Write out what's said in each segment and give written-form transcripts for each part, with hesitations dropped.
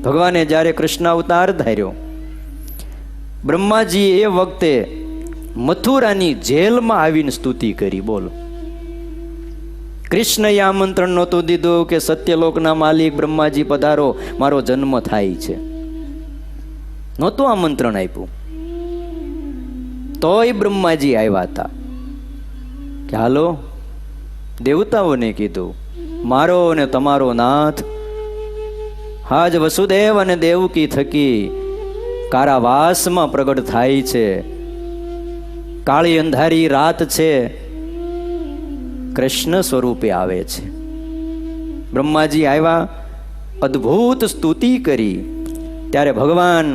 ભગવાને જ્યારે કૃષ્ણ અવતાર ધાર્યો, બ્રહ્માજી એ વખતે મથુરાની જેલમાં આવીને સ્તુતિ કરી. બોલો, કૃષ્ણએ આમંત્રણ નહોતું દીધું કે સત્યલોકના માલિક બ્રહ્માજી પધારો, મારો જન્મ થાય છે, નહોતું આમંત્રણ આપ્યું. તોય બ્રહ્માજી આવ્યા હતા કે હાલો, દેવતાઓને કીધું મારો અને તમારો નાથ આજ વસુદેવ અને દેવકી થકી કારાવાસમાં પ્રગટ થાય છે. કાળી અંધારી રાત છે, કૃષ્ણ સ્વરૂપે આવે છે. બ્રહ્માજી આવ્યા, અદ્ભુત સ્તુતિ કરી. ત્યારે ભગવાન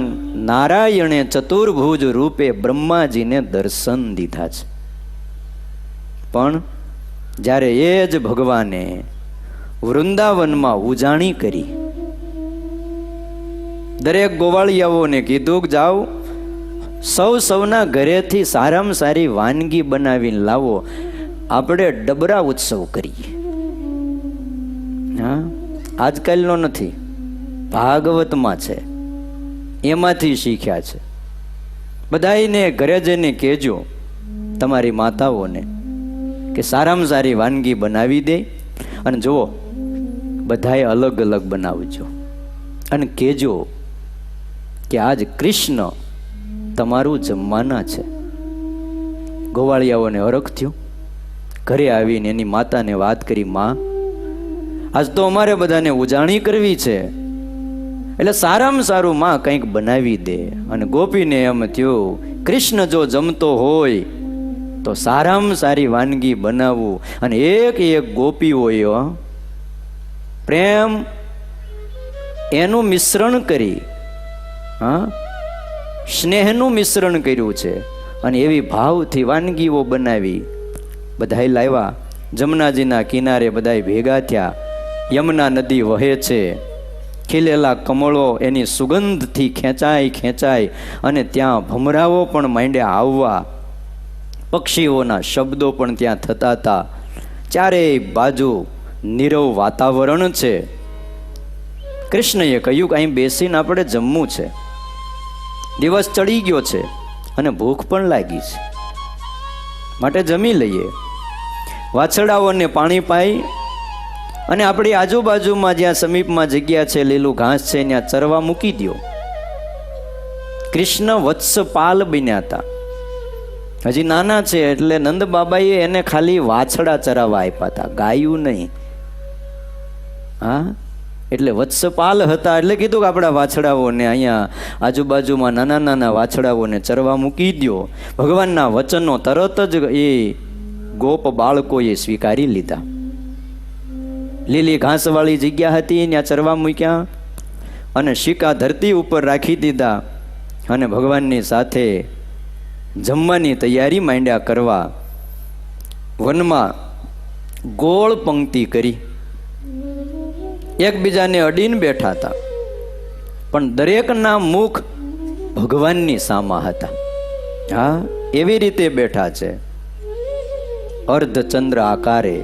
નારાયણે ચતુર્ભુજ રૂપે બ્રહ્માજીને દર્શન દીધા છે. પણ જ્યારે એ જ ભગવાને વૃંદાવનમાં ઉજાણી કરી, દરેક ગોવાળિયાઓને કીધું કે જાઓ, સૌના ઘરેથી સારામાં સારી વાનગી બનાવીને લાવો, આપણે ડબરા ઉત્સવ કરીએ. હા, આજકાલનો નથી, ભાગવતમાં છે, એમાંથી શીખ્યા છે. બધાને ઘરે જઈને કહેજો તમારી માતાઓને કે સારામાં સારી વાનગી બનાવી દે, અને જુઓ બધાએ અલગ અલગ બનાવજો, અને કહેજો કે આજ કૃષ્ણ તમારું જમવાના છે. ગોવાળિયાઓને હરખ થયો. ઘરે આવીને એની માતાને વાત કરી, માં આજ તો અમારે બધાને ઉજાણી કરવી છે, એટલે સારામાં સારું માં કંઈક બનાવી દે. અને ગોપીને એમ થયું, કૃષ્ણ જો જમતો હોય તો સારામાં સારી વાનગી બનાવવું. અને એક એક ગોપીઓએ પ્રેમ એનું મિશ્રણ કરી, હા, સ્નેહનું મિશ્રણ કર્યું છે, અને એવી ભાવથી વાનગીઓ બનાવી. બધાય લાવ્યા. જમનાજીના કિનારે બધાય ભેગા થયા. યમુના નદી વહે છે, ખીલેલા કમળો એની સુગંધથી ખેંચાય અને ત્યાં ભમરાઓ પણ માંડ્યા આવવા. પક્ષીઓના શબ્દો પણ ત્યાં થતા હતા. ચારેય બાજુ નીરવ વાતાવરણ છે. કૃષ્ણએ કહ્યું કે અહીં બેસીને આપણે જમવું છે. દિવસ ચડી ગયો છે અને ભૂખ પણ લાગી છે, માટે જમી લઈએ. વાછરડાઓને પાણી પાઈ અને આપણી આજુબાજુમાં જ્યાં સમીપમાં જગ્યા છે, લીલું ઘાસ છે, ત્યાં ચરવા મૂકી દો. કૃષ્ણ વત્સપાલ બન્યા હતા, હજી નાના છે, એટલે નંદ બાબાએ એને ખાલી વાછડા ચરાવવા આપ્યા હતા, ગાયું નહીં. હા, એટલે વત્સપાલ હતા, એટલે કીધું કે આપણા વાછડાઓને અહીંયા આજુબાજુમાં નાના નાના વાછડાઓને ચરવા મૂકી દો. ભગવાનના વચનો તરત જ એ ગોપ બાળકોએ સ્વીકારી લીધા. લીલી ઘાસવાળી જગ્યા હતી, ત્યાં ચરવા મૂક્યા અને શીકા ધરતી ઉપર રાખી દીધા. અને ભગવાનની સાથે જમવાની તૈયારી માંડ્યા કરવા. વનમાં ગોળ પંક્તિ કરી, એકબીજાને અડીને બેઠા હતા, પણ દરેકના મુખ ભગવાનની સામા હતા. હા, એવી રીતે બેઠા છે. અર્ધચંદ્ર આકારે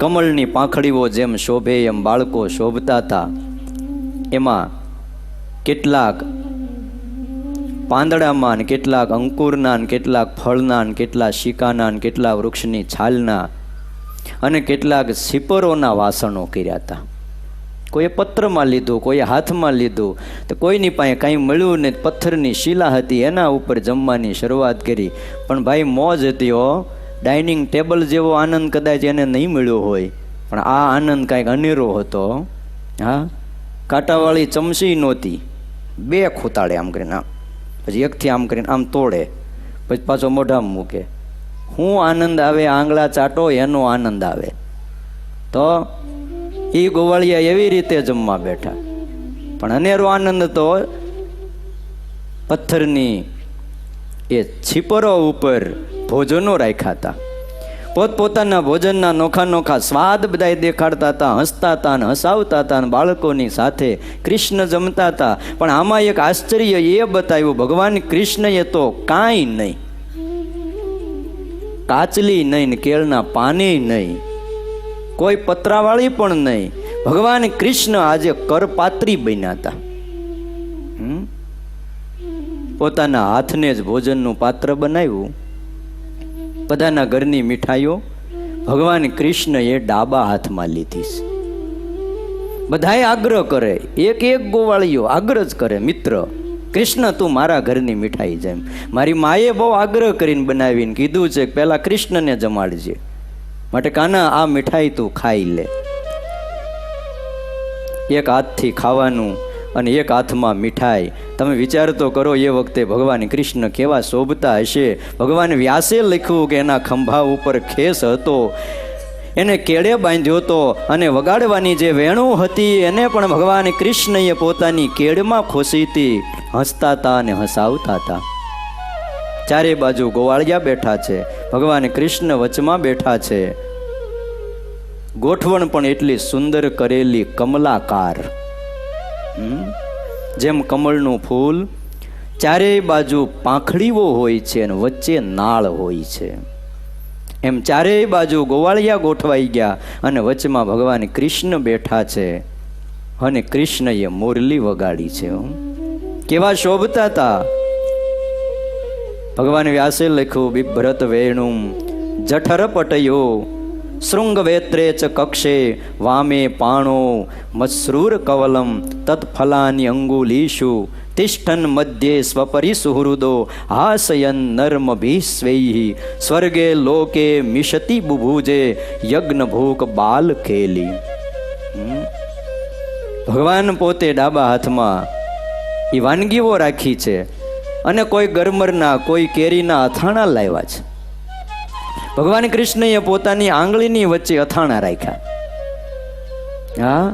કમળની પાંખડીઓ જેમ શોભે એમ બાળકો શોભતા હતા. એમાં કેટલાક પાંદડામાં, કેટલાક અંકુરના, કેટલાક ફળના, કેટલાક શીકાના, કેટલાક વૃક્ષની છાલના, અને કેટલાક સિપરોના વાસણો કર્યા હતા. કોઈએ પત્રમાં લીધું, કોઈએ હાથમાં લીધું, તો કોઈની પાસે કાંઈ મળ્યું ને પથ્થરની શિલા હતી, એના ઉપર જમવાની શરૂઆત કરી. પણ ભાઈ મોજ હતી હો. ડાઇનિંગ ટેબલ જેવો આનંદ કદાચ એને નહીં મળ્યો હોય, પણ આ આનંદ કાંઈક અનેરો હતો. હા, કાંટાવાળી ચમચી નહોતી, બે ખૂતાડે આમ કરીને, પછી એકથી આમ કરીને આમ તોડે, પછી પાછો મોઢામાં મૂકે. શું આનંદ આવે, આંગળા ચાટો એનો આનંદ આવે. તો એ ગોવાળિયા એવી રીતે જમવા બેઠા, પણ અનેરો આનંદ તો પથ્થરની એ છીપરો ઉપર ભોજનો રાખ્યા હતા. પોતપોતાના ભોજનના નોખા નોખા સ્વાદ બધાય દેખાડતા હતા, હસતા હતા અને હસાવતા હતા, અને બાળકોની સાથે કૃષ્ણ જમતા હતા. પણ આમાં એક આશ્ચર્ય એ બતાવ્યું, ભગવાન કૃષ્ણએ તો કાંઈ નહીં, કાચલી નહીં, કેળના પાને નહીં, કોઈ પતરાવાળી પણ નહીં, ભગવાન કૃષ્ણ આજે કરપાત્રી બન્યા હતા. પોતાના હાથને જ ભોજનનું પાત્ર બનાવ્યું. બધાના ઘરની મીઠાઈઓ ભગવાન કૃષ્ણએ ડાબા હાથમાં લીધી છે. બધાએ આગ્રહ કરે, એક એક ગોવાળીઓ આગ્રહ જ કરે, મિત્ર કૃષ્ણ તું મારા ઘરની મીઠાઈ જેમ. મારી માએ બહુ આગ્રહ કરીને બનાવીને કીધું છે કે પહેલા કૃષ્ણને જમાડજે, માટે કાના આ મીઠાઈ તું ખાઈ લે. એક હાથથી ખાવાનું અને એક હાથમાં મીઠાઈ. તમે વિચાર તો કરો, એ વખતે ભગવાન કૃષ્ણ કેવા શોભતા હશે. ભગવાન વ્યાસે લખ્યું કે એના ખંભા ઉપર ખેસ હતો, એને કેળે બાંધ્યો હતો, અને વગાડવાની જે વેણુ હતી એને પણ ભગવાન કૃષ્ણએ પોતાની કેળમાં ખોસી હતી. હસતા હતા અને હસાવતા હતા. ચારે બાજુ ગોવાળિયા બેઠા છે, ભગવાન કૃષ્ણ વચમાં બેઠા છે. ગોઠવણ પણ એટલી સુંદર કરેલી, કમલાકાર, જેમ કમળનું ફૂલ ચારેય બાજુ પાંખડીઓ હોય છે અને વચ્ચે નાળ હોય છે, એમ ચારેય બાજુ ગોવાળિયા ગોઠવાઈ ગયા અને વચમાં ભગવાન કૃષ્ણ બેઠા છે. અને કૃષ્ણએ મુરલી વગાડી છે. કેવા શોભતા હતા. ભગવાન વ્યાસે લખ્યું, બિભ્રત વેણુમ જઠર પટયો શૃંગવેત્રે ચ કક્ષે વામે પાણો મસરૂર કવલમ તત્ફલાની અંગુલીષુ તિષ્ઠન મધ્યે સ્વપરિસુહૃદો હાસયન નર્મ ભીસ્વૈ સ્વર્ગે લોકે મિશતિ બુભુજે યજ્ઞ ભૂક બાલ ખેલી. ભગવાન પોતે ડાબા હાથમાં એ વાનગીઓ રાખી છે અને કોઈ ગરમરના, કોઈ કેરીના અથાણા લાવ્યા છે. ભગવાન કૃષ્ણએ પોતાની આંગળીની વચ્ચે અથાણા રાખ્યા. હા,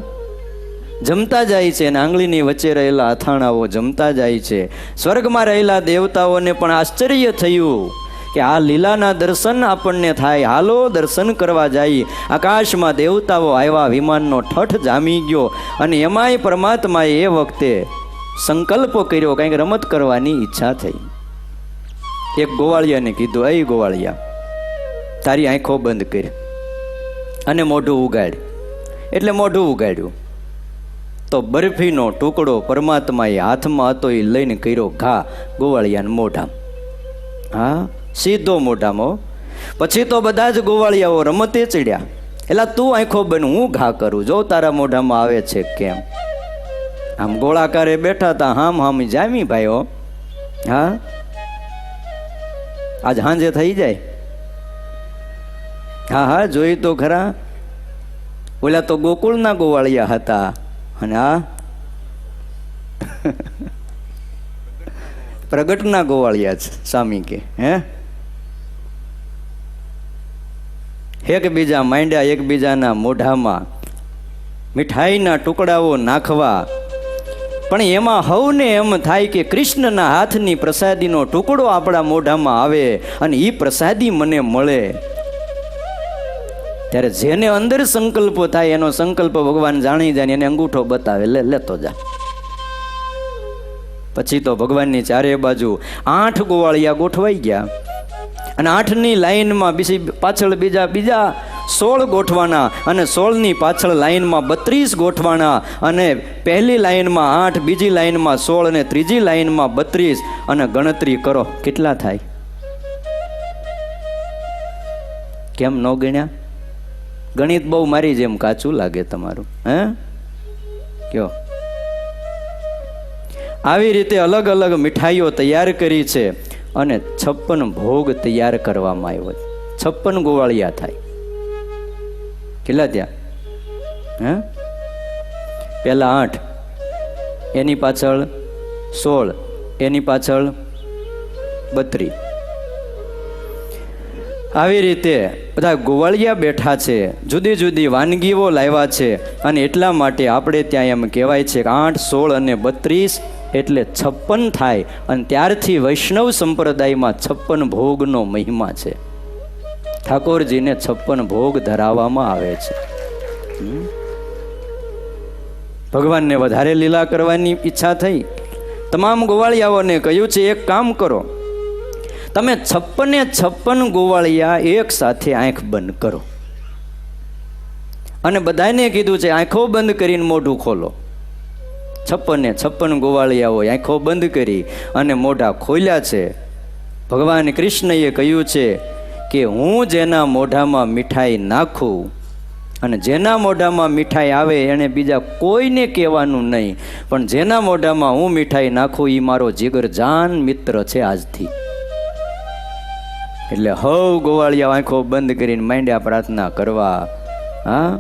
જમતા જાય છે અને આંગળીની વચ્ચે રહેલા અથાણાઓ જમતા જાય છે. સ્વર્ગમાં રહેલા દેવતાઓને પણ આશ્ચર્ય થયું કે આ લીલાના દર્શન આપણને થાય, હાલો દર્શન કરવા જાય. આકાશમાં દેવતાઓ આવ્યા, વિમાનનો ઠઠ જામી ગયો અને એમાંય પરમાત્માએ એ વખતે સંકલ્પ કર્યો, કંઈક રમત કરવાની ઈચ્છા થઈ. એક ગોવાળિયાને કીધું, અય ગોવાળિયા, તારી આંખો બંધ કરી અને મોઢું ઉગાડ. એટલે મોઢું ઉગાડ્યું તો બરફીનો ટુકડો પરમાત્માએ હાથમાં હતો એ લઈને કર્યો ઘા ગોવાળિયાના મોઢામાં. હા, સીધો મોઢામાં. પછી તો બધા જ ગોવાળિયાઓ રમતે ચડ્યા. એટલે તું આંખો બંધ, હું ઘા કરું, જો તારા મોઢામાં આવે છે કેમ. આમ ગોળાકારે બેઠા હતા, હામ જામી ભાઈઓ. હા, આજ હાંજે થઈ જાય. હા, જોઈ તો ખરા. ઓલા તો ગોકુળના ગોવાળિયા હતા અને આ પ્રગટના ગોવાળિયા છે. સ્વામી કે એકબીજા માંડ્યા એકબીજાના મોઢામાં મીઠાઈના ટુકડાઓ નાખવા. પણ એમાં હવને એમ થાય કે કૃષ્ણના હાથની પ્રસાદીનો ટુકડો આપણા મોઢામાં આવે અને એ પ્રસાદી મને મળે. ત્યારે જેને અંદર સંકલ્પો થાય એનો સંકલ્પ ભગવાન જાણી જાય, એને અંગૂઠો બતાવે, લેતો જા. પછી તો ભગવાનની ચારે બાજુ 8 ગોવાળિયા ગોઠવાઈ ગયા અને 8ની લાઈનમાં પાછળ બીજા 16 ગોઠવાના અને 16ની પાછળ લાઈનમાં 32 ગોઠવાના અને પહેલી લાઈનમાં 8, બીજી લાઈનમાં 16 અને ત્રીજી લાઈનમાં 32. અને ગણતરી કરો કેટલા થાય. કેમ ન ગણ્યા? ગણિત બહુ મારી જેમ કાચું લાગે તમારું, હે? કયો? આવી રીતે અલગ અલગ મીઠાઈઓ તૈયાર કરી છે અને 56 ભોગ તૈયાર કરવામાં આવ્યો. 56 ગોવાળિયા થાય. કેટલા ત્યાં? હે? પહેલા 8, એની પાછળ 16, એની પાછળ 32. આવી રીતે બધા ગોવાળિયા બેઠા છે, જુદી જુદી વાનગીઓ લાવ્યા છે. અને એટલા માટે આપણે ત્યાં એમ કહેવાય છે કે 8, 16 અને 32 એટલે 56 થાય. અને ત્યારથી વૈષ્ણવ સંપ્રદાયમાં 56 ભોગનો મહિમા છે. ઠાકોરજીને 56 ભોગ ધરાવવામાં આવે છે. ભગવાનને વધારે લીલા કરવાની ઈચ્છા થઈ. તમામ ગોવાળિયાઓને કહ્યું છે, એક કામ કરો, તમે 56 ગોવાળિયા એક સાથે આંખ બંધ કરો અને બધાને કીધું છે આંખો બંધ કરીને મોઢું ખોલો. 56 ગોવાળિયાઓ આંખો બંધ કરી અને મોઢા ખોલ્યા છે. ભગવાન કૃષ્ણએ કહ્યું છે કે હું જેના મોઢામાં મીઠાઈ નાખું અને જેના મોઢામાં મીઠાઈ આવે એને બીજા કોઈને કહેવાનું નહીં, પણ જેના મોઢામાં હું મીઠાઈ નાખું એ મારો જીગરજાન મિત્ર છે આજથી. એટલે હવ ગોવાળિયા આંખો બંધ કરીને માંડ્યા પ્રાર્થના કરવા. હા,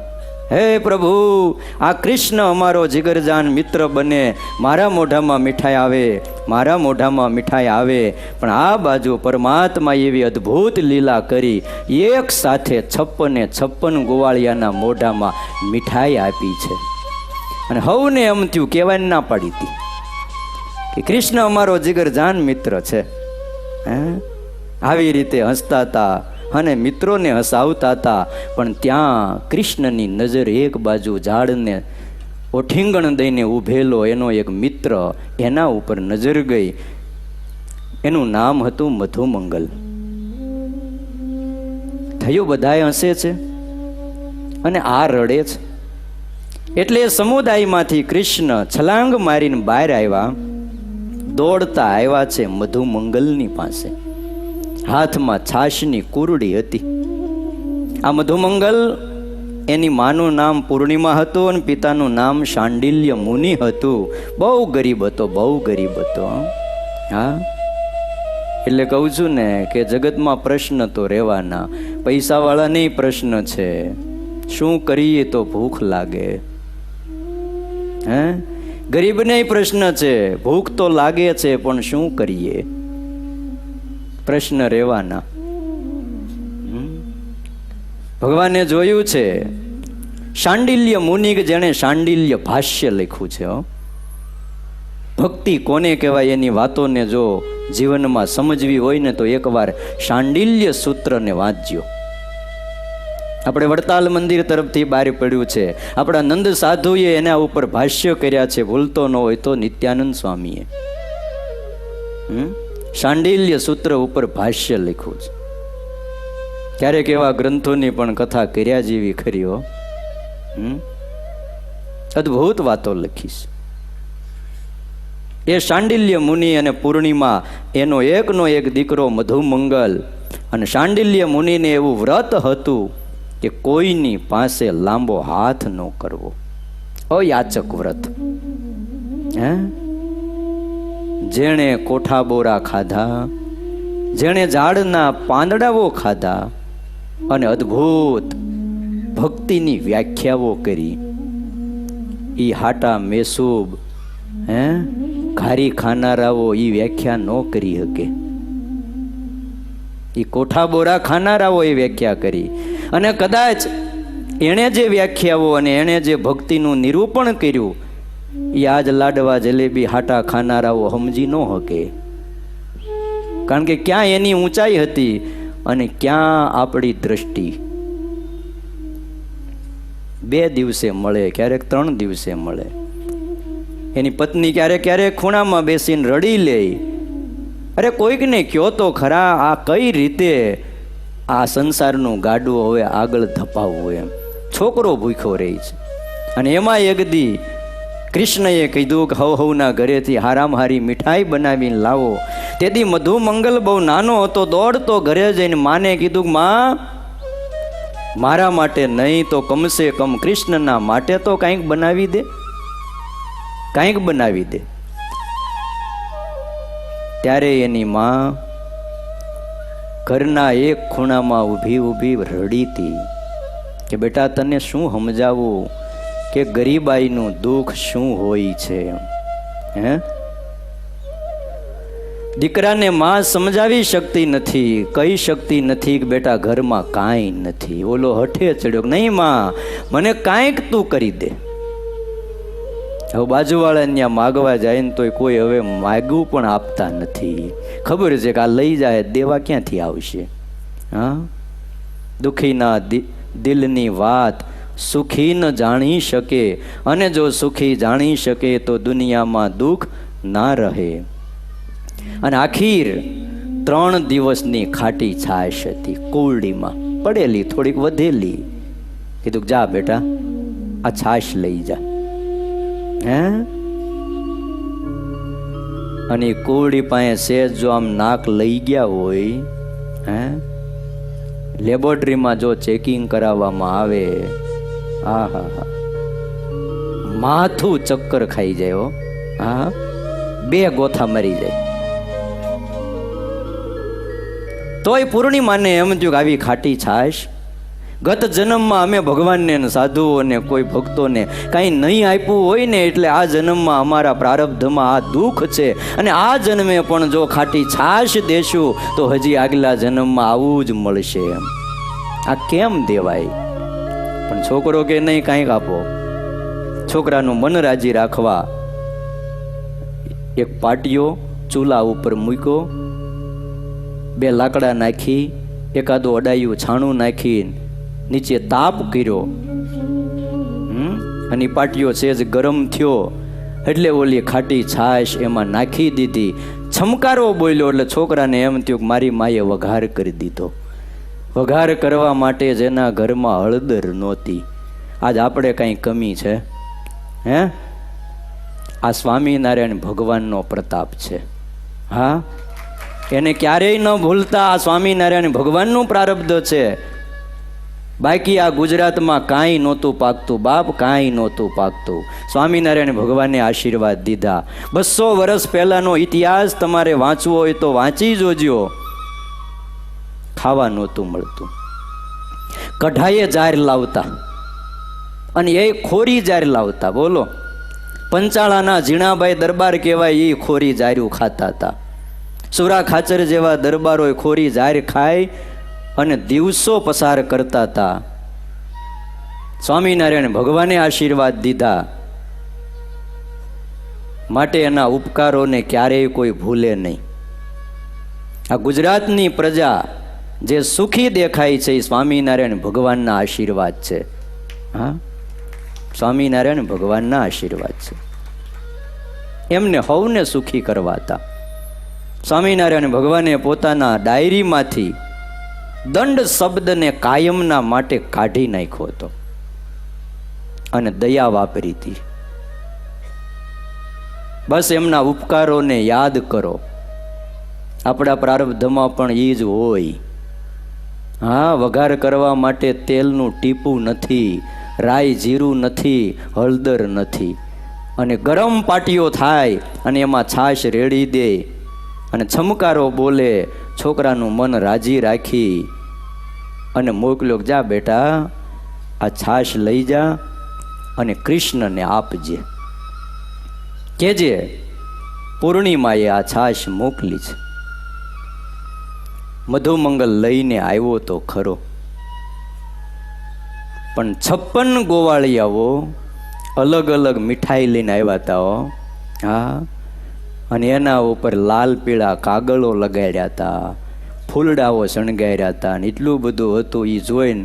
હે પ્રભુ, આ કૃષ્ણ અમારો જીગરજાન મિત્ર બને, મારા મોઢામાં મીઠાઈ આવે, મારા મોઢામાં મીઠાઈ આવે. પણ આ બાજુ પરમાત્મા એવી અદ્ભુત લીલા કરી, એક સાથે 56 ગોવાળિયાના મોઢામાં મીઠાઈ આપી છે. અને હવને એમ થયું, કહેવાની ના પાડી હતી કે કૃષ્ણ અમારો જીગરજાન મિત્ર છે. આવી રીતે હસતા હતા અને મિત્રોને હસાવતા હતા. પણ ત્યાં કૃષ્ણની નજર એક બાજુ ઝાડને ઓઠીંગણ દઈને ઊભેલો એનો એક મિત્ર, એના ઉપર નજર ગઈ. એનું નામ હતું મધુમંગલ. થયું બધાય હસે છે અને આ રડે છે. એટલે સમુદાયમાંથી કૃષ્ણ છલાંગ મારીને બહાર આવ્યા, દોડતા આવ્યા છે મધુમંગલની પાસે. હાથમાં છાશની કુરડી હતી. આ મધુમંગલ, એની માનું નામ પૂર્ણિમા હતું અને પિતાનું નામ શાંડિલ્ય મુનિ હતું. બહુ ગરીબ હતો, બહુ ગરીબ હતો. હા, એટલે કહું છું ને કે જગતમાં પ્રશ્ન તો રહેવાના. પૈસાવાળા નહીં પ્રશ્ન છે, શું કરીએ તો ભૂખ લાગે. હે, ગરીબને પ્રશ્ન છે, ભૂખ તો લાગે છે પણ શું કરીએ, પ્રશ્ન રહેવાના. ભગવાને જોયું છે શાંડિલ્ય મુનિ, જેણે શાંડિલ્ય ભાષ્ય લખ્યું છે. ભક્તિ કોને કહેવાય એની વાતોને જો જીવનમાં સમજવી હોય ને તો એકવાર શાંડિલ્ય સૂત્રને વાંચજો. આપણે વડતાલ મંદિર તરફથી બહાર પડ્યું છે. આપણા નંદ સાધુએ એના ઉપર ભાષ્ય કર્યા છે, ભૂલતો ન હોય તો નિત્યાનંદ સ્વામીએ શાંડિલ્ય સૂત્ર ઉપર ભાષ્ય લખ્યું છે. ક્યારેક એવા ગ્રંથોની પણ કથા કર્યા જેવી ખરી હો. અદ્ભુત વાતો લખીશ. એ શાંડિલ્ય મુનિ અને પૂર્ણિમા, એનો એકનો એક દીકરો મધુમંગલ. અને શાંડિલ્ય મુનિને એવું વ્રત હતું કે કોઈની પાસે લાંબો હાથ ન કરવો. અયાચક વ્રત. હે, જેણે કોઠા બોરા ખાધા, જેણે ઝાડના પાંદડાઓ ખાધા અને અદ્ભુત ભક્તિની વ્યાખ્યાઓ કરી, ઈ હાટા મેસૂબ, હે, ઘારી ખાનારાઓ ઈ વ્યાખ્યા ન કરી શકે. ઈ કોઠા બોરા ખાનારાઓ એ વ્યાખ્યા કરી. અને કદાચ એણે જે વ્યાખ્યાઓ અને એણે જે ભક્તિનું નિરૂપણ કર્યું એ આજ લાડવા જલેબી હાટા ખાનારાઓ સમજી ન શકે. કારણ કે ક્યાં એની ઊંચાઈ હતી અને ક્યાં આપણી દ્રષ્ટિ. 2 દિવસે મળે, ક્યારેક 3 દિવસે મળે. એની પત્ની ક્યારેક ક્યારેક ખૂણામાં બેસીને રડી લે. અરે કોઈકને કયો તો ખરા, આ કઈ રીતે આ સંસારનું ગાડું હવે આગળ ધપાવવું. એમ છોકરો ભૂખ્યો રહી છે. અને એમાં એક દી કૃષ્ણએ કીધું કે હવના ઘરેથી હારામ હારી મીઠાઈ બનાવીને લાવો. તેથી મધુમંગલ બહુ નાનો હતો, દોડતો ઘરે જઈને માને કીધું કે માં, મારા માટે નહીં તો કમસે કમ કૃષ્ણના માટે તો કંઈક બનાવી દે, કંઈક બનાવી દે. ત્યારે એની માં ઘરના એક ખૂણામાં ઊભી ઊભી રડી હતી કે બેટા તને શું સમજાવું કે ગરીબાઈનું દુઃખ શું હોય છે. હે, દીકરાને માં સમજાવી શકતી નથી, કહી શકતી નથી કે બેટા ઘરમાં કાંઈ નથી. ઓલો હઠે ચડ્યો, નહીં માં, મને કાંઈક તું કરી દે. હવે બાજુવાળાને ત્યાં માગવા જાય ને તોય કોઈ હવે માગવું પણ આપતા નથી. ખબર છે કે આ લઈ જાય, દેવા ક્યાંથી આવશે. હા, દુઃખીના દિલની વાત સુખી ન જાણી શકે, અને જો સુખી જાણી શકે તો દુનિયામાં દુઃખ ના રહે. અને આખીર 3 દિવસની ખાટી છાશ હતી, કુરડીમાં પડેલી, થોડીક વધેલી. કીધું જા બેટા આ છાશ લઈ જા. હે અને કુવડી પાસે સેજ જો આમ નાક લઈ ગયા હોય, હે લેબોરેટરીમાં જો ચેકિંગ કરાવવામાં આવે, હા હા હા, માથું ચક્કર ખાઈ જાય હો. હા, 2 ગોથા મરી જાય. તોય પૂર્ણિમાને એમ થયું કે આવી ખાટી છાશ ગત જન્મમાં અમે ભગવાનને સાધુઓને કોઈ ભક્તોને કાંઈ નહીં આપ્યું હોય ને, એટલે આ જન્મમાં અમારા પ્રારબ્ધમાં આ દુઃખ છે, અને આ જન્મે પણ જો ખાટી છાશ દેશું તો હજી આગલા જન્મમાં આવું જ મળશે. એમ આ કેમ દેવાય? પણ છોકરો કે નહીં, કાંઈક આપો. છોકરાનું મન રાજી રાખવા એક પાટિયો ચૂલા ઉપર મૂક્યો, 2 લાકડા નાખી, એકાદું અડાયું છાણું નાખી નીચે તાપ કર્યો, અને પાટિયો સેજ ગરમ થયો એટલે ઓલી ખાટી છાશ એમાં નાખી દીધી. છમકારો બોલ્યો એટલે છોકરાને એમ થયું કે મારી માએ વઘાર કરી દીધો. વઘાર કરવા માટે જેના ઘરમાં હળદર નહોતી. આજ આપણે કાંઈ કમી છે? હે, આ સ્વામિનારાયણ ભગવાનનો પ્રતાપ છે. હા, એને ક્યારેય ન ભૂલતા. આ સ્વામિનારાયણ ભગવાનનું પ્રારબ્ધ છે. બાકી આ ગુજરાતમાં કાંઈ નહોતું પાકતું બાપ, કાંઈ નહોતું પાકતું. સ્વામિનારાયણ ભગવાને આશીર્વાદ દીધા. 200 વર્ષ પહેલાનો ઇતિહાસ તમારે વાંચવો હોય તો વાંચી જોજો. ખાવા નહોતું મળતું, કઢાઈએ જાર લાવતા, અને એ ખોરી જાર લાવતા. બોલો, પંચાળાના ઝીણાભાઈ દરબાર કહેવાય, એ ખોરી જાર્યું ખાતા હતા. સુરા ખાચર જેવા દરબારો ખોરી જાર ખાય અને દિવસો પસાર કરતા હતા. સ્વામિનારાયણ ભગવાને આશીર્વાદ દીધા માટે એના ઉપકારોને ક્યારેય કોઈ ભૂલે નહીં. આ ગુજરાતની પ્રજા જે સુખી દેખાય છે એ સ્વામિનારાયણ ભગવાનના આશીર્વાદ છે. હા, સ્વામિનારાયણ ભગવાનના આશીર્વાદ છે. એમને હવને સુખી કરવા હતા. સ્વામિનારાયણ ભગવાને પોતાના ડાયરીમાંથી દંડ શબ્દને કાયમના માટે કાઢી નાખ્યો હતો અને દયા વાપરી હતી. બસ એમના ઉપકારોને યાદ કરો. આપણા પ્રારબ્ધમાં પણ એ જ હોય. હા, વઘાર કરવા માટે તેલનું ટીપું નથી, રાઈ જીરું નથી, હળદર નથી, અને ગરમ પાટીઓ થાય અને એમાં છાશ રેડી દે અને છમકારો બોલે, છોકરાનું મન રાજી રાખી અને મોકલ્યો, જા બેટા આ છાશ લઈ જા અને કૃષ્ણને આપજે. કેજે પૂર્ણિમાએ આ છાશ મોકલી છે. મધુમંગલ લઈને આવ્યો તો ખરો, પણ 56 ગોવાળિયાઓ અલગ અલગ મીઠાઈ લઈને આવ્યા હતા. હા, અને એના ઉપર લાલ પીળા કાગળો લગાડ્યા હતા, ફૂલડાઓ શણગાર્યા હતા, અને એટલું બધું હતું. એ જોઈને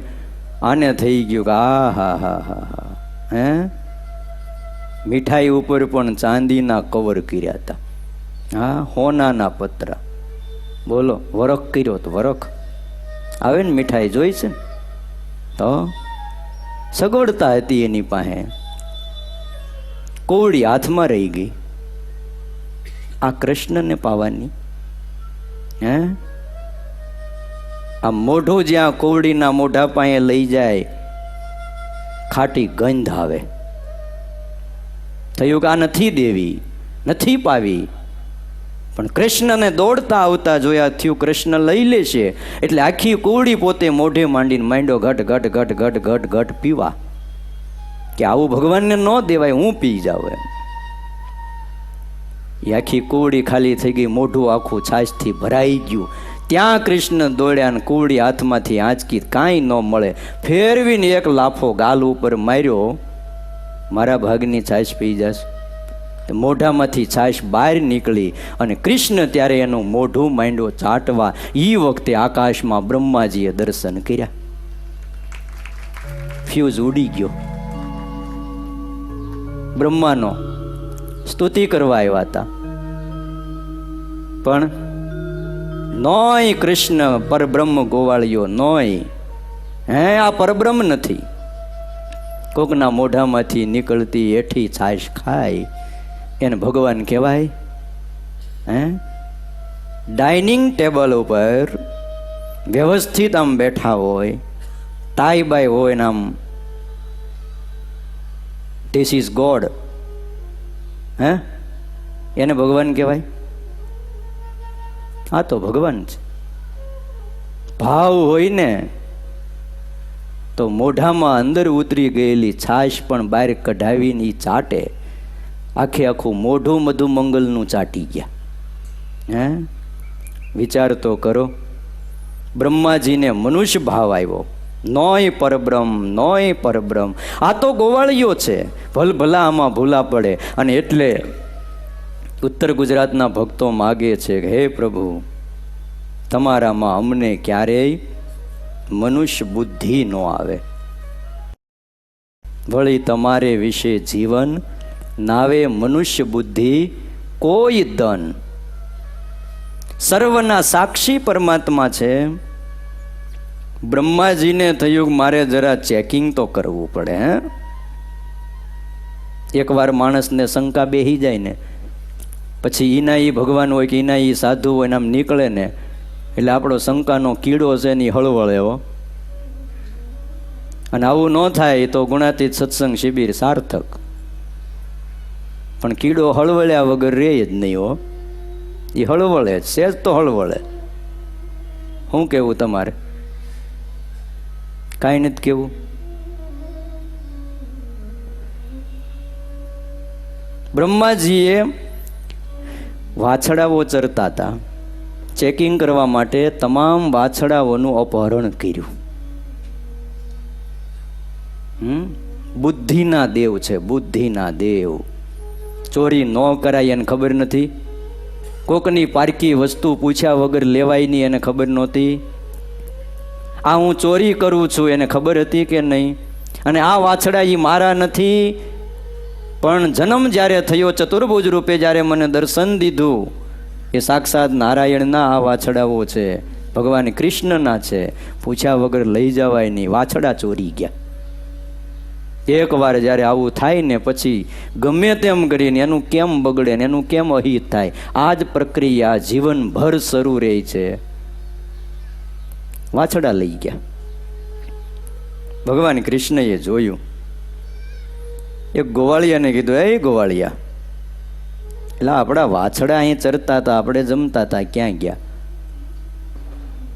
આને થઈ ગયું કે આ હા હા હા હા. હે, મીઠાઈ ઉપર પણ ચાંદીના કવર કર્યા હતા. હા, હોનાના પતરા. બોલો, વરખ કર્યો તો વરખ આવે ને, મીઠાઈ જોઈ છે ને, તો સગવડતા હતી એની પાસે. કોવડી હાથમાં રહી ગઈ આ કૃષ્ણને પાવાની. હે, આ મોઢું જ્યાં કોવડીના મોઢા પાસે લઈ જાય ખાટી ગંધ આવે. થયું કે આ નથી દેવી, નથી પાવી. પણ કૃષ્ણને દોડતા આવતા જોયા, થયું કૃષ્ણ લઈ લેશે, એટલે આખી કોવડી પોતે મોઢે માંડીને માંડ્યો ઘટ ઘટ ઘટ ઘટ ઘટ ઘટ પીવા, કે આવું ભગવાનને ન દેવાય, હું પી જાઉં એમ. એ આખી કોવડી ખાલી થઈ ગઈ, મોઢું આખું છાશથી ભરાઈ ગયું. ત્યાં કૃષ્ણ દોડ્યા ને કોવડી હાથમાંથી આંચકી, કાંઈ ન મળે. ફેરવીને એક લાફો ગાલ ઉપર માર્યો, મારા ભાગની છાશ પી જશે. મોઢામાંથી છાશ બહાર નીકળી અને કૃષ્ણ ત્યારે એનું મોઢું માંડ્યો ચાટવા. એ વખતે આકાશમાં બ્રહ્માજીએ દર્શન કર્યા. ફ્યુઝ ઉડી ગયો. બ્રહ્માનો સ્તુતિ કરવા આવ્યા હતા, પણ નોય કૃષ્ણ પરબ્રહ્મ ગોવાળિયો નોય. હે, આ પરબ્રહ્મ નથી, કોકના મોઢામાંથી નીકળતી એઠી છાશ ખાય એને ભગવાન કહેવાય? હે? ડાઇનિંગ ટેબલ ઉપર વ્યવસ્થિત આમ બેઠા હોય, ટાઈ બાય હોય ને આમ ધીસ ઇઝ ગોડ, હે, એને ભગવાન કહેવાય? આ તો ભગવાન છે. ભાવ હોય ને તો મોઢામાં અંદર ઉતરી ગયેલી છાશ પણ બહાર કઢાવીને ઈ ચાટે. આખે આખું મોઢું મધુમંગલનું ચાટી ગયા. હે, વિચાર તો કરો. બ્રહ્માજીને મનુષ્ય ભાવ આવ્યો, નોય પરબ્રહ્મ, નોય પરબ્રહ્મ. આ તો ગોવાળીઓ છે, ભલભલા આમાં ભૂલા પડે. અને એટલે ઉત્તર ગુજરાતના ભક્તો માગે છે કે હે પ્રભુ, તમારામાં અમને ક્યારેય મનુષ્ય બુદ્ધિ ન આવે, વળી તમારે વિશે જીવન નાવે મનુષ્ય બુદ્ધિ કોઈ ધન. સર્વના સાક્ષી પરમાત્મા છે. બ્રહ્માજીને થયું મારે જરા ચેકિંગ તો કરવું પડે. હે, એકવાર માણસને શંકા બેહી જાય ને પછી ઈના ઈ ભગવાન હોય કે ઈના ઈ સાધુ હોય ને આમ નીકળે ને એટલે આપણો શંકાનો કીડો છે ને હળવળે હો. અને આવું ન થાય તો ગુણાતીત સત્સંગ શિબિર સાર્થક. પણ કીડો હળવળ્યા વગર રહે જ નહીં હો. એ હળવળે જ, સેજ તો હળવળે. શું કેવું તમારે? કાંઈ નથી કેવું? બ્રહ્માજીએ વાછડાઓ ચરતા હતા, ચેકિંગ કરવા માટે તમામ વાછડાઓનું અપહરણ કર્યું. બુદ્ધિના દેવ છે, બુદ્ધિના દેવ. ચોરી ન કરાય એને ખબર નથી. કોકની પારકી વસ્તુ પૂછ્યા વગર લેવાય નહીં એને ખબર નહોતી. આ હું ચોરી કરું છું એને ખબર હતી કે નહીં? અને આ વાછડા એ મારા નથી, પણ જન્મ જ્યારે થયો ચતુર્ભુજ રૂપે જ્યારે મને દર્શન દીધું એ સાક્ષાત નારાયણના આ વાછડાઓ છે, ભગવાન કૃષ્ણના છે. પૂછ્યા વગર લઈ જવાય નહીં. વાછડા ચોરી ગયા. એકવાર જ્યારે આવું થાય ને પછી ગમે તેમ કરીને એનું કેમ બગડે ને એનું કેમ અહિત થાય, આ જ પ્રક્રિયા જીવનભર શરૂ રહે છે. વાછડા લઈ ગયા. ભગવાન કૃષ્ણએ જોયું. એક ગોવાળિયાને કીધું, એ ગોવાળિયા, એટલે આપણા વાછડા અહીં ચરતા હતા, આપણે જમતા હતા, ક્યાં ગયા?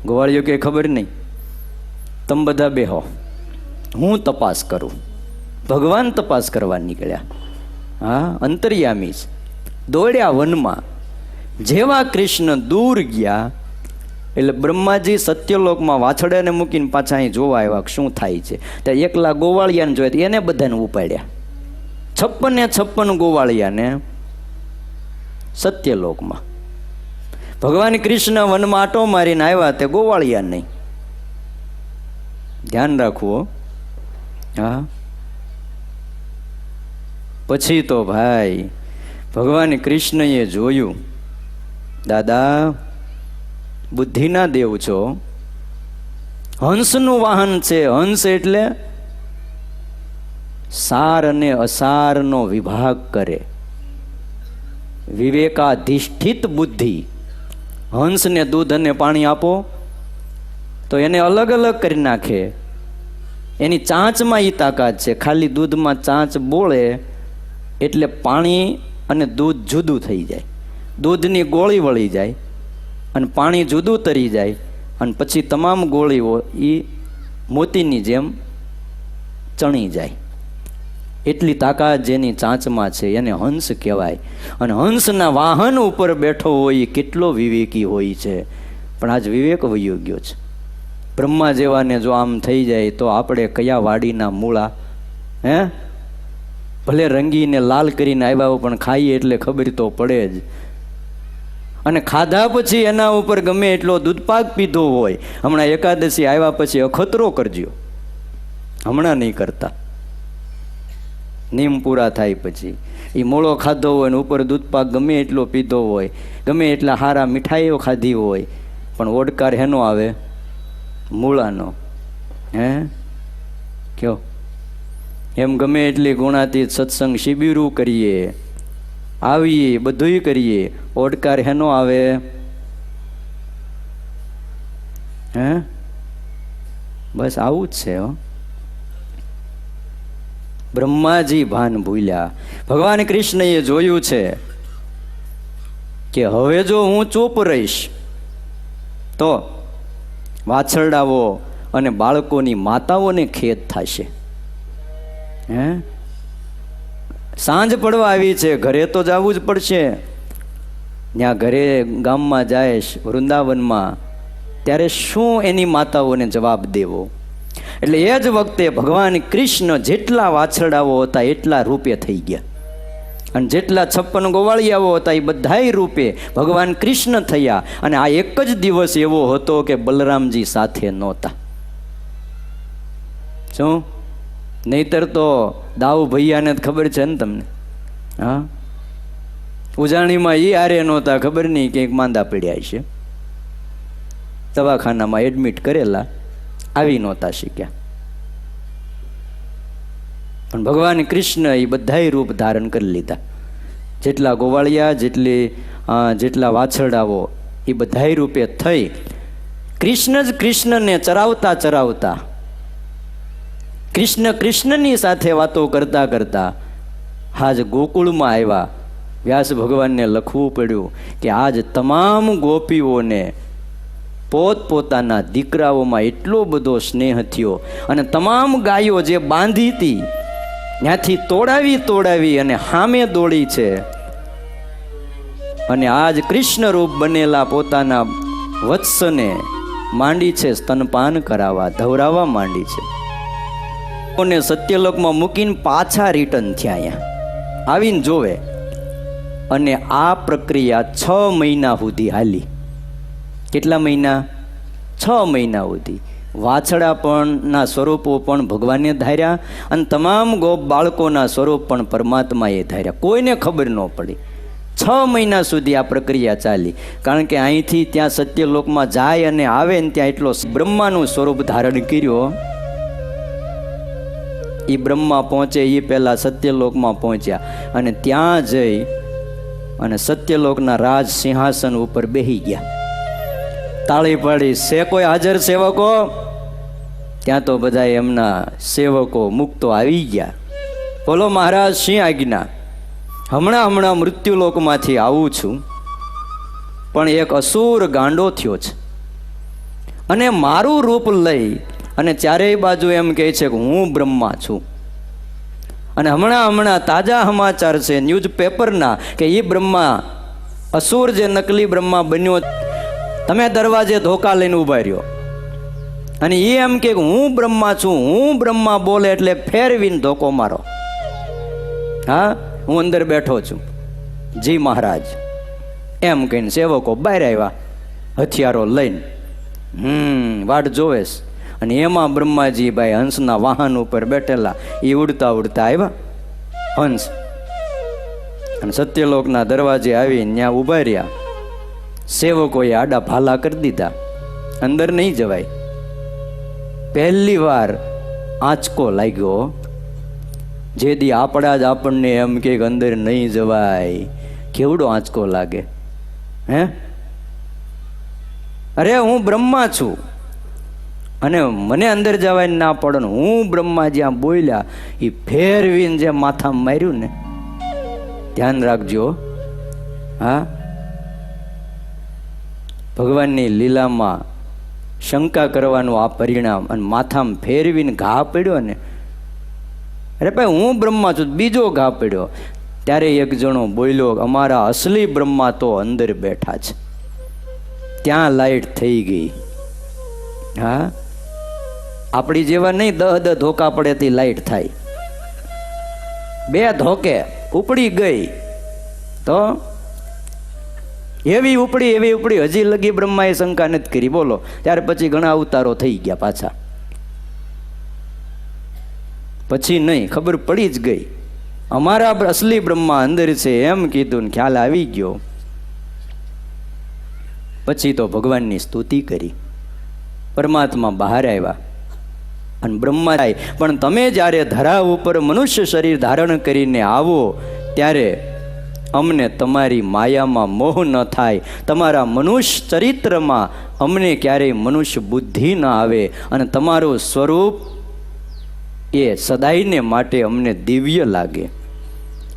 ગોવાળિયો કે ખબર નહીં, તમે બધા બેહો, હું તપાસ કરું. ભગવાન તપાસ કરવા નીકળ્યા. હા, અંતર્યામી છે. દોડ્યા વનમાં. જેવા કૃષ્ણ દૂર ગયા એટલે બ્રહ્માજી સત્યલોકમાં વાછડાને મૂકીને પાછા અહીં જોવા આવ્યા શું થાય છે. ત્યાં એકલા ગોવાળિયાને જોયા, એને બધાને ઉપાડ્યા. 56 ગોવાળિયાને સત્યલોકમાં. ભગવાન કૃષ્ણ વનમાં આટો મારીને આવ્યા, તે ગોવાળિયા નહીં. ધ્યાન રાખવું. હા, પછી તો ભાઈ ભગવાન કૃષ્ણએ જોયું, દાદા બુદ્ધિના દેવ છો, હંસનું વાહન છે. હંસ એટલે સાર અને અસારનો વિભાગ કરે, વિવેકાધિષ્ઠિત બુદ્ધિ. હંસને દૂધ અને પાણી આપો તો એને અલગ અલગ કરી નાખે. એની ચાંચમાં એ તાકાત છે. ખાલી દૂધમાં ચાંચ બોળે એટલે પાણી અને દૂધ જુદું થઈ જાય, દૂધની ગોળી વળી જાય અને પાણી જુદું તરી જાય, અને પછી તમામ ગોળીઓ એ મોતીની જેમ ચણી જાય. એટલી તાકાત જેની ચાંચમાં છે એને હંસ કહેવાય. અને હંસના વાહન ઉપર બેઠો હોય એ કેટલો વિવેકી હોય છે, પણ આજ વિવેક વયો ગયો છે. બ્રહ્મા જેવાને જો આમ થઈ જાય તો આપણે કયા વાડીના મૂળા? હે, ભલે રંગીને લાલ કરીને આવ્યા પણ ખાઈએ એટલે ખબર તો પડે જ. અને ખાધા પછી એના ઉપર ગમે એટલો દૂધપાક પીધો હોય, હમણાં એકાદશી આવ્યા પછી અખતરો કરજો, હમણાં નહીં કરતા. નિયમ પૂરા થાય પછી એ મોળો ખાધો હોય ને ઉપર દૂધપાક ગમે એટલો પીધો હોય, ગમે એટલા સારા મીઠાઈઓ ખાધી હોય, પણ ઓડકાર હેનો આવે? મૂળાનો. હે, કયો? એમ ગમે એટલી ગુણાતીત સત્સંગ શિબિરું કરીએ, આવીએ, બધુંય કરીએ, ઓડકાર હેનો આવે? હે? બસ આવું જ છે. બ્રહ્માજી ભાન ભૂલ્યા. ભગવાન કૃષ્ણએ જોયું છે કે હવે જો હું ચૂપ રહીશ તો વાછરડાઓ અને બાળકોની માતાઓને ખેદ થશે. હે? સાંજ પડવા આવી છે, ઘરે તો જવું જ પડશે. ત્યાં ઘરે ગામમાં જાય વૃંદાવનમાં, ત્યારે શું એની માતાઓને જવાબ દેવો? એટલે એ જ વખતે ભગવાન કૃષ્ણ જેટલા વાછરડાઓ હતા એટલા રૂપે થઈ ગયા, અને જેટલા 56 ગોવાળિયાઓ હતા એ બધાય રૂપે ભગવાન કૃષ્ણ થયા. અને આ એક જ દિવસ એવો હતો કે બલરામજી સાથે નહોતા. શું? નહીતર તો દાઉ ભૈયાને જ ખબર છે ને તમને. હા, ઉજાણીમાં એ આરે નહોતા, ખબર નહીં કે માંદા પડ્યા છે, દવાખાનામાં એડમિટ કરેલા, આવી નહોતા શીખ્યા. પણ ભગવાન કૃષ્ણ એ બધાય રૂપ ધારણ કરી લીધા. જેટલા ગોવાળિયા, જેટલા વાછરડાઓ, એ બધાય રૂપે થઈ કૃષ્ણ જ કૃષ્ણને ચરાવતા ચરાવતા, કૃષ્ણ કૃષ્ણની સાથે વાતો કરતા કરતા આજ ગોકુળમાં આવ્યા. વ્યાસ ભગવાનને લખવું પડ્યું કે આજ તમામ ગોપીઓને પોતપોતાના દીકરાઓમાં એટલો બધો સ્નેહ થયો, અને તમામ ગાયો જે બાંધી હતી ત્યાંથી તોડાવી અને સામે દોડી છે, અને આજ કૃષ્ણ રૂપ બનેલા પોતાના વત્સને માંડી છે સ્તનપાન કરાવવા, ધવરાવવા માંડી છે. અને સત્યલોકમાં મૂકીને પાછા રિટર્ન થયા, અહીંયા આવીને જોવે. અને આ પ્રક્રિયા 6 મહિના સુધી હાલી. કેટલા મહિના? 6 મહિના સુધી. વાછડા પણ ના સ્વરૂપો પણ ભગવાને ધાર્યા, અને તમામ ગોપ બાળકોના સ્વરૂપ પણ પરમાત્માએ ધાર્યા. કોઈને ખબર ન પડી. 6 મહિના સુધી આ પ્રક્રિયા ચાલી. કારણ કે અહીંથી ત્યાં સત્યલોકમાં જાય અને આવે ને ત્યાં એટલો બ્રહ્માનું સ્વરૂપ ધારણ કર્યો. એ બ્રહ્મા પહોંચે એ પહેલા સત્યલોકમાં પહોંચ્યા, અને ત્યાં જઈ અને સત્યલોકના રાજ સિંહાસન ઉપર બેસી ગયા. તાળી પાડી, છે કોઈ હાજર સેવકો? ત્યાં તો બધા એમના સેવકો મુક્તો આવી ગયા. બોલો મહારાજ, સિંહ આજ્ઞા. હમણાં મૃત્યુલોકમાંથી આવું છું, પણ એક અસુર ગાંડો થયો છે, અને મારું રૂપ લઈ અને ચારેય બાજુ એમ કહે છે કે હું બ્રહ્મા છું. અને હમણાં તાજા સમાચાર છે ન્યૂઝપેપરના કે એ બ્રહ્મા, અસુર જે નકલી બ્રહ્મા બન્યો, તમે દરવાજે ધોકા લઈને ઉભા રહ્યો, અને એ એમ કે હું બ્રહ્મા છું, હું બ્રહ્મા બોલે એટલે ફેરવીને ધોકો મારો. હા, હું અંદર બેઠો છું. જી મહારાજ, એમ કહીને સેવકો બહાર આવ્યા હથિયારો લઈને. વાટ જોવેશ. અને એમાં બ્રહ્માજી ભાઈ હંસના વાહન ઉપર બેઠેલા, એ ઉડતા આવ્યા હંસ, અને સત્યલોકના દરવાજે આવીને ત્યાં ઉભા રહ્યા. સેવકોએ આડા ભાલા કરી દીધા, અંદર નહીં જવાય. પહેલી વાર આંચકો લાગ્યો. જે દી આપણા જ આપણને એમ કે અંદર નહીં જવાય, કેવડો આંચકો લાગે. હે? અરે હું બ્રહ્મા છું, અને મને અંદર જવાય ના પડે. હું બ્રહ્મા જ્યાં બોલ્યા એ ફેરવીને જે માથામાં માર્યું ને, ધ્યાન રાખજો. હા, ભગવાનની લીલામાં શંકા કરવાનું આ પરિણામ. અને માથામાં ફેરવીને ઘા પડ્યો ને, અરે ભાઈ હું બ્રહ્મા છું, બીજો ઘા પડ્યો. ત્યારે એક જણો બોલ્યો, અમારા અસલી બ્રહ્મા તો અંદર બેઠા છે. ત્યાં લાઈટ થઈ ગઈ. હા, આપણી જેવા નહીં 10 ધોકા પડે તે લાઈટ થાય. 2 ધોકે ઉપડી ગઈ તો એવી ઉપડી. હજી લગી બ્રહ્માએ શંકા નથી કરી. બોલો, ત્યાર પછી ઘણા અવતારો થઈ ગયા પાછા. પછી નહીં, ખબર પડી જ ગઈ અમારા અસલી બ્રહ્મા અંદર છે એમ કીધું ને ખ્યાલ આવી ગયો. પછી તો ભગવાનની સ્તુતિ કરી. પરમાત્મા બહાર આવ્યા. અને બ્રહ્મા થાય. પણ તમે જ્યારે ધરા ઉપર મનુષ્ય શરીર ધારણ કરીને આવો ત્યારે અમને તમારી માયામાં મોહ ન થાય, તમારા મનુષ્ય ચરિત્રમાં અમને ક્યારેય મનુષ્ય બુદ્ધિ ન આવે અને તમારું સ્વરૂપ એ સદાયને માટે અમને દિવ્ય લાગે.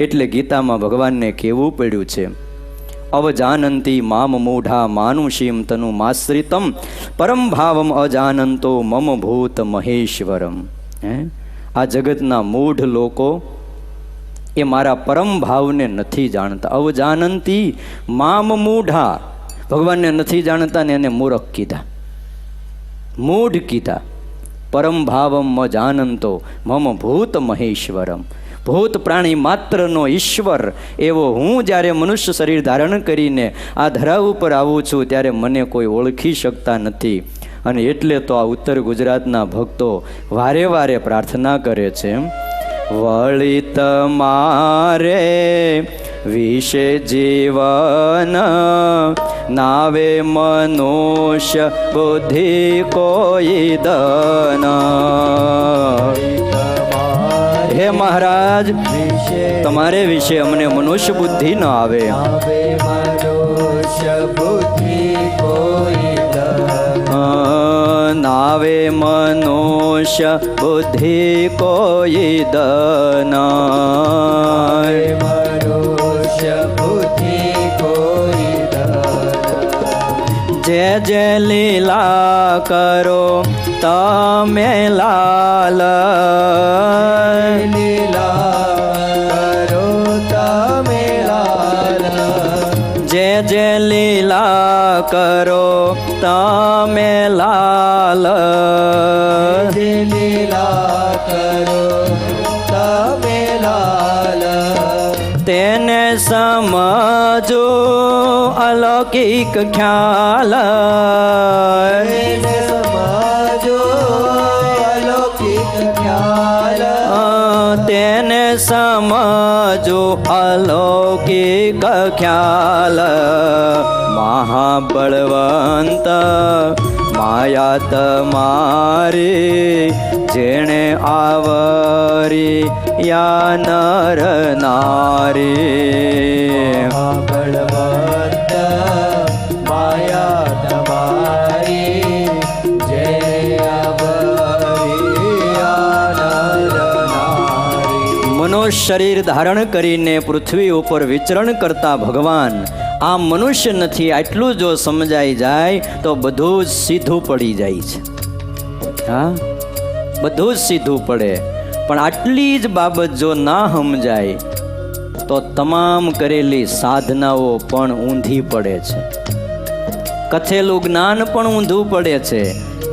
એટલે ગીતામાં ભગવાનને કહેવું પડ્યું છે, અવજાનંતી મામ મૂઢા માનુષીમ તનુ માશ્રિતમ પરમ ભાવમ અજાનંતો મમ ભૂત મહેશ્વરમ. આ જગતના મૂઢ લોકો એ મારા પરમ ભાવને નથી જાણતા. અવજાનંતી મામ મૂઢા, ભગવાનને નથી જાણતા ને એને મૂર્ખ કીધા, મૂઢ કીધા. પરમ ભાવમ જાનંતો મમ ભૂત મહેશ્વરમ, ભૂત પ્રાણી માત્રનો ઈશ્વર એવો હું જ્યારે મનુષ્ય શરીર ધારણ કરીને આ ધરા ઉપર આવું છું ત્યારે મને કોઈ ઓળખી શકતા નથી. અને એટલે તો આ ઉત્તર ગુજરાતના ભક્તો વારે વારે પ્રાર્થના કરે છે, વળી તમારે વિશે જીવન નાવે મનુષ્ય બુદ્ધિ કોઈ દન. હે મહારાજ, તમારે વિશે અમને મનુષ્ય બુદ્ધિ ન આવે. નાવે મનુષ્ય બુદ્ધિ કોઈ દન. જે જે લીલા કરો તમે લાલ, જે જે લીલા કરો તમે લાલ, તેને સમજો અલૌકિક ખ્યાલ, તેને સમજો અલૌકિક ખ્યાલ. મહાબળવંત માયા તમારી જેણે આવરી યા નર નારી. બળવંત માયા તમારી જેણે આવરી યા નર નારી. મનુષ્ય શરીર ધારણ કરીને પૃથ્વી ઉપર વિચરણ કરતા ભગવાન આ મનુષ્ય નથી, આટલું જો સમજાઈ જાય તો બધું જ સીધું પડી જાય છે. હા, બધું જ સીધું પડે. પણ આટલી જ બાબત જો ના સમજાય તો તમામ કરેલી સાધનાઓ પણ ઊંધી પડે છે, કથેલું જ્ઞાન પણ ઊંધું પડે છે,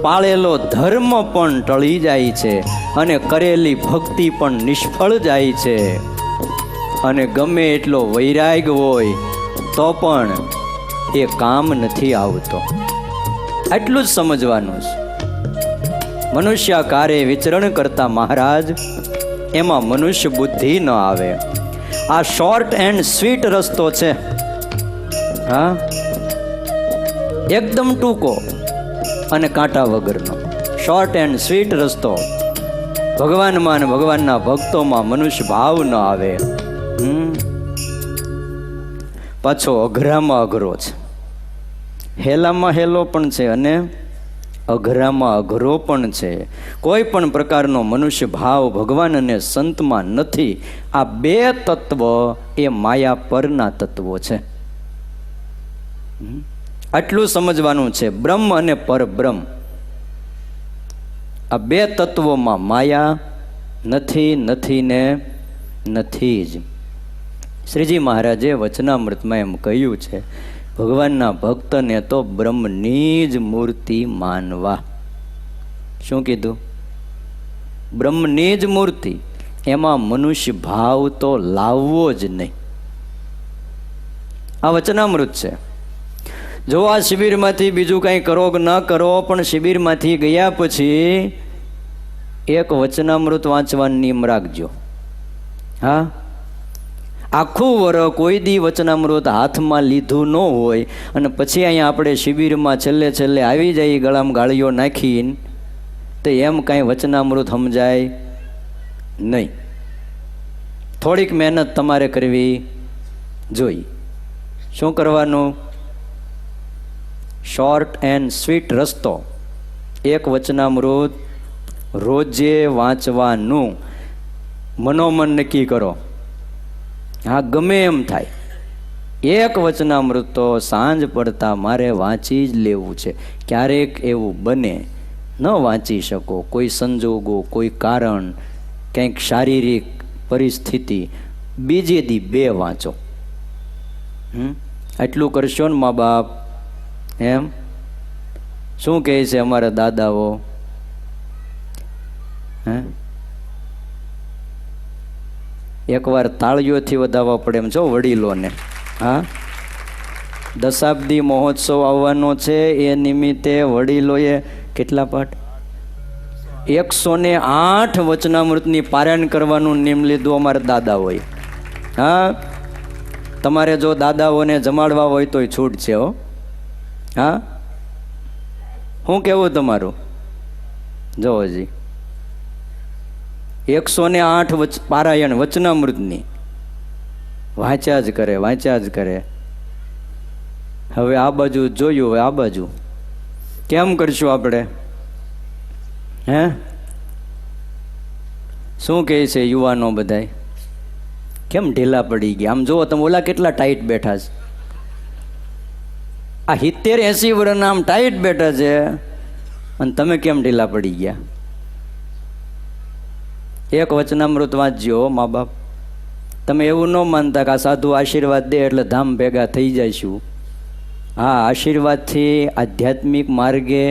પાળેલો ધર્મ પણ ટળી જાય છે અને કરેલી ભક્તિ પણ નિષ્ફળ જાય છે. અને ગમે એટલો વૈરાગ હોય તો પણ એ કામ નથી આવતો. આટલું જ સમજવાનું છે. મનુષ્યાકારે વિચરણ કરતા મહારાજ એમાં મનુષ્ય બુદ્ધિ ન આવે. આ શોર્ટ એન્ડ સ્વીટ રસ્તો છે. હા, એકદમ ટૂંકો અને કાંટા વગરનો શોર્ટ એન્ડ સ્વીટ રસ્તો. ભગવાનમાં અને ભગવાનના ભક્તોમાં મનુષ્ય ભાવ ન આવે. પાછો અઘરામાં અઘરો છે. હેલામાં હેલો પણ છે અને અઘરામાં અઘરો પણ છે. કોઈ પણ પ્રકારનો મનુષ્ય ભાવ ભગવાન અને સંતમાં નથી. આ બે તત્વ એ માયા પરના તત્વો છે. આટલું સમજવાનું છે. બ્રહ્મ અને પરબ્રહ્મ આ બે તત્વોમાં માયા નથી, નથી ને નથી જ. શ્રીજી મહારાજે વચનામૃતમાં એમ કહ્યું છે, ભગવાનના ભક્તને તો બ્રહ્મની જ મૂર્તિ માનવા. શું કીધું? બ્રહ્મની જ મૂર્તિ, એમાં મનુષ્ય ભાવ તો લાવવો જ નહીં. આ વચનામૃત છે. જો આ શિબિરમાંથી બીજું કંઈ કરો કે ન કરો, પણ શિબિરમાંથી ગયા પછી એક વચનામૃત વાંચવાની નિયમ રાખજો. હા, આખું વરસ કોઈ દી વચનામૃત હાથમાં લીધું ન હોય અને પછી અહીંયા આપણે શિબિરમાં છેલ્લે છેલ્લે આવી જઈએ ગળામાં ગાળીઓ નાખીને, તો એમ કાંઈ વચનામૃત સમજાય નહીં. થોડીક મહેનત તમારે કરવી જોઈએ. શું કરવાનું? શોર્ટ એન્ડ સ્વીટ રસ્તો, એક વચનામૃત રોજે વાંચવાનું મનોમન નક્કી કરો. હા, ગમે એમ થાય, એક વચનામૃત તો સાંજ પડતા મારે વાંચી જ લેવું છે. ક્યારેક એવું બને ન વાંચી શકો, કોઈ સંજોગો, કોઈ કારણ, કંઈક શારીરિક પરિસ્થિતિ, બીજે દી 2 વાંચો. આટલું કરશો ને મા બાપ, એમ શું કહે છે અમારા દાદાઓ? એકવાર તાળીઓથી વધાવવા પડે એમ છો વડીલોને. હા, દશાબ્દી મહોત્સવ આવવાનો છે, એ નિમિત્તે વડીલોએ કેટલા પાઠ? 108 વચનામૃતની પારાયણ કરવાનું નિયમ લીધું અમારા દાદાઓએ. હા, તમારે જો દાદાઓને જમાડવા હોય તોય છૂટ છે હો. હા, શું કહેવું તમારું? જો હજી 108 પારાયણ વચનામૃતની વાંચ્યા જ કરે, વાંચ્યા જ કરે. હવે આ બાજુ જોયું, હવે આ બાજુ કેમ કરશું આપણે? હે, શું કહે છે યુવાનો બધાય? કેમ ઢીલા પડી ગયા? આમ જુઓ તમે, ઓલા કેટલા ટાઈટ બેઠા છે. આ 70-80 વર્ષના આમ ટાઈટ બેઠા છે, અને તમે કેમ ઢીલા પડી ગયા? એક વચનામૃત વાંચજો મા બાપ. તમે એવું ન માનતા કે આ સાધુ આશીર્વાદ દે એટલે ધામ ભેગા થઈ જઈશું. હા, આશીર્વાદથી આધ્યાત્મિક માર્ગે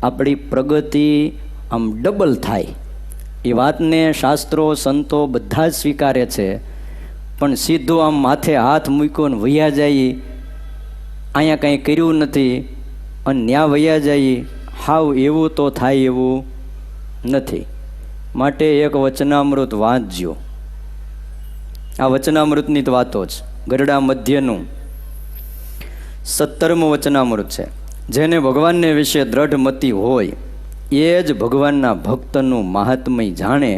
આપણી પ્રગતિ આમ ડબલ થાય. એ વાતને શાસ્ત્રો, સંતો બધા જ સ્વીકારે છે. પણ સીધું આમ માથે હાથ મૂક્યો ને વૈયા જાય, અહીંયા કંઈ કર્યું નથી અને ન્યા વૈયા જાય, હાવ એવું તો થાય એવું નથી. માટે એક વચનામૃત વાંચજો. આ વચનામૃતની જ વાતો છે. ગરડા મધ્યનું 17મું વચનામૃત છે. જેને ભગવાનને વિશે દ્રઢ મતિ હોય એ જ ભગવાનના ભક્તનું મહાત્મય જાણે,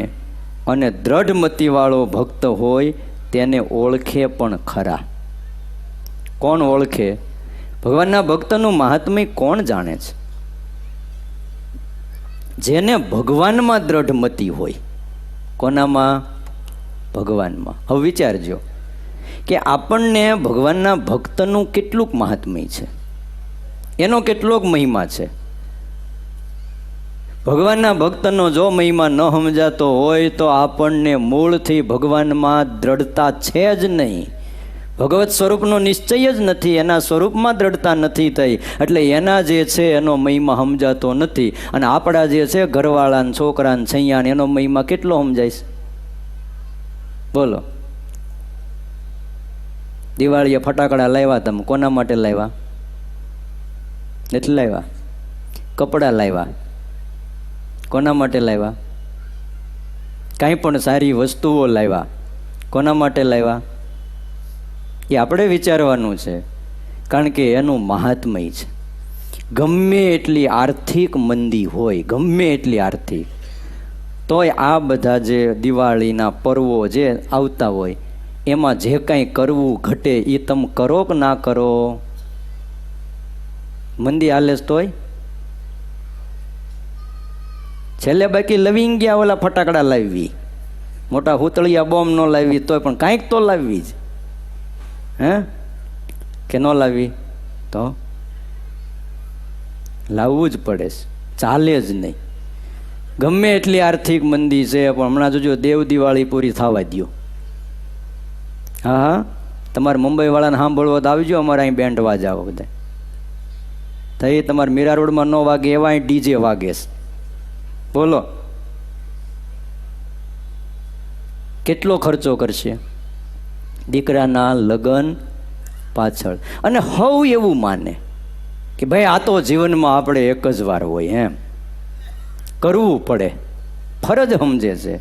અને દ્રઢ મતિવાળો ભક્ત હોય તેને ઓળખે પણ ખરા. કોણ ઓળખે? ભગવાનના ભક્તનું મહાત્મય કોણ જાણે છે? જેને ભગવાનમાં દ્રઢ મતિ હોય. કોનામાં? ભગવાનમાં. હવે વિચારજો કે આપણને ભગવાનના ભક્તનું કેટલુંક મહાત્મય છે, એનો કેટલોક મહિમા છે. ભગવાનના ભક્તનો જો મહિમા ન સમજાતો હોય તો આપણને મૂળથી ભગવાનમાં દ્રઢતા છે જ નહીં. ભગવત સ્વરૂપનો નિશ્ચય જ નથી, એના સ્વરૂપમાં દ્રઢતા નથી થઈ, એટલે એના જે છે એનો મહિમા સમજાતો નથી. અને આપણા જે છે ઘરવાળાને, છોકરાને, છૈયાને, એનો મહિમા કેટલો સમજાય છે? બોલો. દિવાળીએ ફટાકડા લાવ્યા, તમે કોના માટે લાવ્યા? એટલે લાવ્યા. કપડાં લાવ્યા, કોના માટે લાવ્યા? કાંઈ પણ સારી વસ્તુઓ લાવ્યા, કોના માટે લાવ્યા? એ આપણે વિચારવાનું છે, કારણ કે એનું મહાત્મય છે. ગમે એટલી આર્થિક મંદી હોય, ગમે એટલી આર્થિક, તોય આ બધા જે દિવાળીના પર્વો જે આવતા હોય એમાં જે કાંઈ કરવું ઘટે એ તમે કરો કે ના કરો? મંદી હાલે તોય છેલ્લે બાકી લવિંગ ગયા ઓલા ફટાકડા લાવવી, મોટા હુતળિયા બોમ્બ ન લાવવી તોય પણ કાંઈક તો લાવવી જ. હે કે ન લાવી તો લાવવું જ પડે છે, ચાલે જ નહીં. ગમે એટલી આર્થિક મંદી છે, પણ હમણાં જોજો દેવ દિવાળી પૂરી થવા દો. હા હા, તમારે મુંબઈવાળાને સાંભળવો તો આવજો, અમારે અહીં બેન્ડ વાજાવો બધા થઈ. તમારે મીરા રોડમાં ન વાગે એવા અહીં ડીજે વાગે છે. બોલો કેટલો ખર્ચો કરશે દીકરાના લગ્ન પાછળ. અને હવ એવું માને કે ભાઈ આ તો જીવનમાં આપણે એક જ વાર હોય, એમ કરવું પડે, ફરજ સમજે છે.